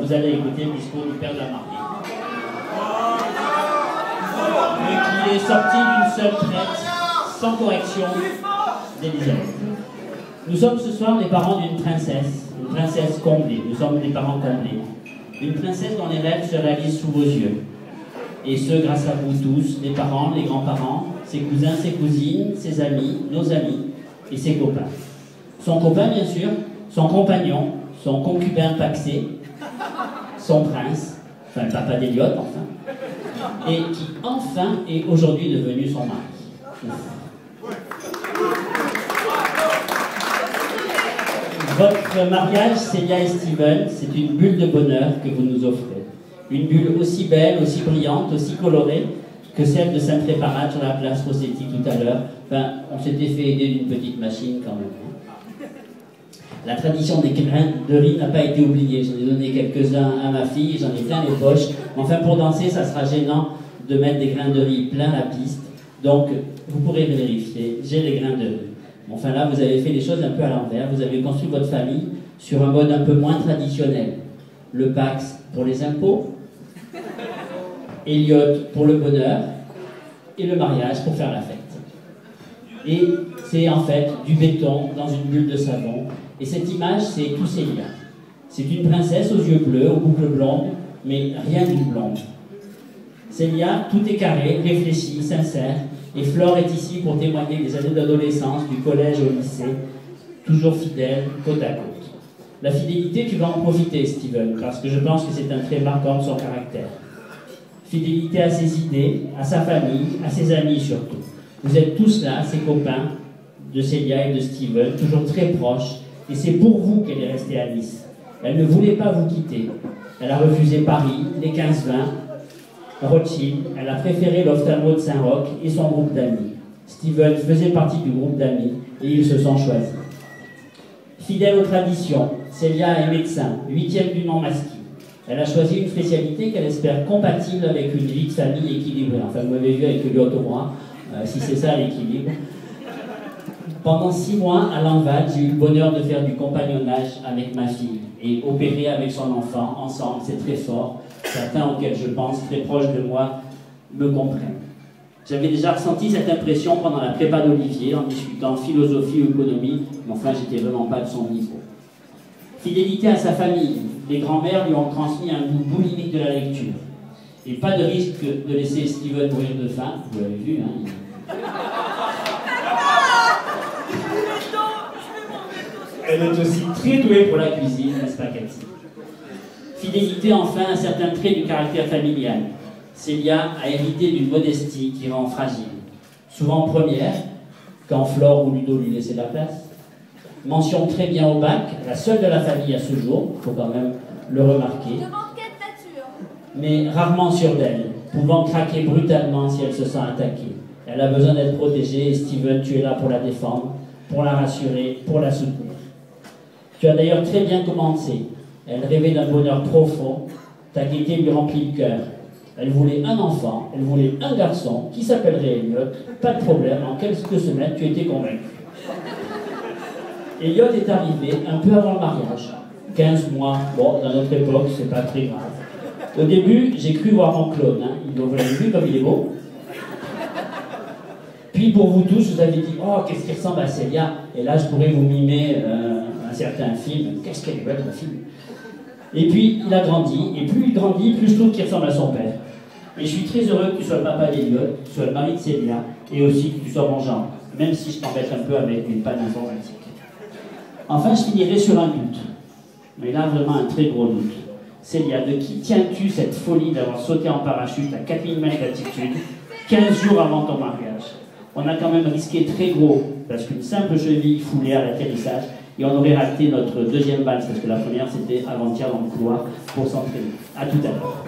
vous allez écouter le discours du père de la mariée. Qui est sorti d'une seule traite, sans correction, d'Élisabeth. Nous sommes ce soir les parents d'une princesse comblée. Nous sommes des parents comblés. Une princesse dont les rêves se réalisent sous vos yeux. Et ce, grâce à vous tous, les parents, les grands-parents, ses cousins, ses cousines, ses amis, nos amis et ses copains. Son copain, bien sûr, son compagnon, son concubin paxé, son prince, enfin le papa d'Eliott, enfin, et qui, enfin, est aujourd'hui devenu son mari. Votre mariage, Célia et Steven, c'est une bulle de bonheur que vous nous offrez. Une bulle aussi belle, aussi brillante, aussi colorée que celle de Sainte-Réparade sur la place Rossetti tout à l'heure. Enfin, on s'était fait aider d'une petite machine quand même. La tradition des grains de riz n'a pas été oubliée. J'en ai donné quelques-uns à ma fille, j'en ai plein les poches. Enfin, pour danser, ça sera gênant de mettre des grains de riz plein la piste. Donc, vous pourrez vérifier, j'ai les grains de riz. Enfin là, vous avez fait les choses un peu à l'envers. Vous avez construit votre famille sur un mode un peu moins traditionnel. Le Pax pour les impôts, Eliott pour le bonheur, et le mariage pour faire la fête. Et c'est en fait du béton dans une bulle de savon. Et cette image, c'est tout Célia. C'est une princesse aux yeux bleus, aux boucles blondes, mais rien d'une blonde. Célia, tout est carré, réfléchi, sincère. Et Flore est ici pour témoigner des années d'adolescence, du collège au lycée, toujours fidèle, côte à côte. La fidélité, tu vas en profiter, Steven, parce que je pense que c'est un trait marquant de son caractère. Fidélité à ses idées, à sa famille, à ses amis surtout. Vous êtes tous là, ses copains, de Célia et de Steven, toujours très proches, et c'est pour vous qu'elle est restée à Nice. Elle ne voulait pas vous quitter. Elle a refusé Paris, les 15-20, Rothschild, elle a préféré l'ophtalmo de Saint-Roch et son groupe d'amis. Steven faisait partie du groupe d'amis et ils se sont choisis. Fidèle aux traditions, Célia est médecin, 8e du nom masqué. Elle a choisi une spécialité qu'elle espère compatible avec une vie de famille équilibrée. Enfin, vous m'avez vu avec Eliott au bras, si c'est ça l'équilibre. Pendant 6 mois, à Lanval, j'ai eu le bonheur de faire du compagnonnage avec ma fille et opérer avec son enfant ensemble, c'est très fort. Certains auxquels je pense, très proches de moi, me comprennent. J'avais déjà ressenti cette impression pendant la prépa d'Olivier, en discutant philosophie ou économie, mais enfin, j'étais vraiment pas de son niveau. Fidélité à sa famille. Les grands-mères lui ont transmis un goût boulimique de la lecture. Et pas de risque de laisser Steven mourir de faim, vous l'avez vu, hein. Elle est aussi très douée pour la cuisine, n'est-ce pas, Cathy? Fidélité, enfin, à certains traits du caractère familial. Célia a hérité d'une modestie qui rend fragile. Souvent première, quand Flore ou Ludo lui laissaient la place. Mention très bien au bac, la seule de la famille à ce jour, il faut quand même le remarquer. Mais rarement sûre d'elle, pouvant craquer brutalement si elle se sent attaquée. Elle a besoin d'être protégée et Steven, tu es là pour la défendre, pour la rassurer, pour la soutenir. Tu as d'ailleurs très bien commencé. Elle rêvait d'un bonheur profond. Ta gaieté lui remplit le cœur. Elle voulait un enfant, elle voulait un garçon qui s'appellerait Eliott. Pas de problème, en quelques semaines, tu étais convaincu. Eliott est arrivé un peu avant le mariage. 15 mois, bon, dans notre époque, c'est pas très grave. Au début, j'ai cru voir mon clone. Hein. Vous l'avez vu comme il est beau. Puis pour vous tous, vous avez dit, oh, qu'est-ce qui ressemble à Célia? Et là, je pourrais vous mimer un certain film. Qu'est-ce qu'elle est belle, la fille. Et puis, il a grandi, et plus il grandit, plus je trouve qu'il ressemble à son père. Et je suis très heureux que tu sois le papa d'Eliott, que tu sois le mari de Célia, et aussi que tu sois mon genre, même si je t'embête un peu avec une panne informatique. Enfin, je finirai sur un doute, mais là, vraiment un très gros doute. Célia, de qui tiens-tu cette folie d'avoir sauté en parachute à 4000 mètres d'altitude, 15 jours avant ton mariage? On a quand même risqué très gros, parce qu'une simple cheville foulée à l'atterrissage, et on aurait raté notre deuxième valse, parce que la première, c'était avant-hier dans le couloir, pour s'entraîner. À tout à l'heure.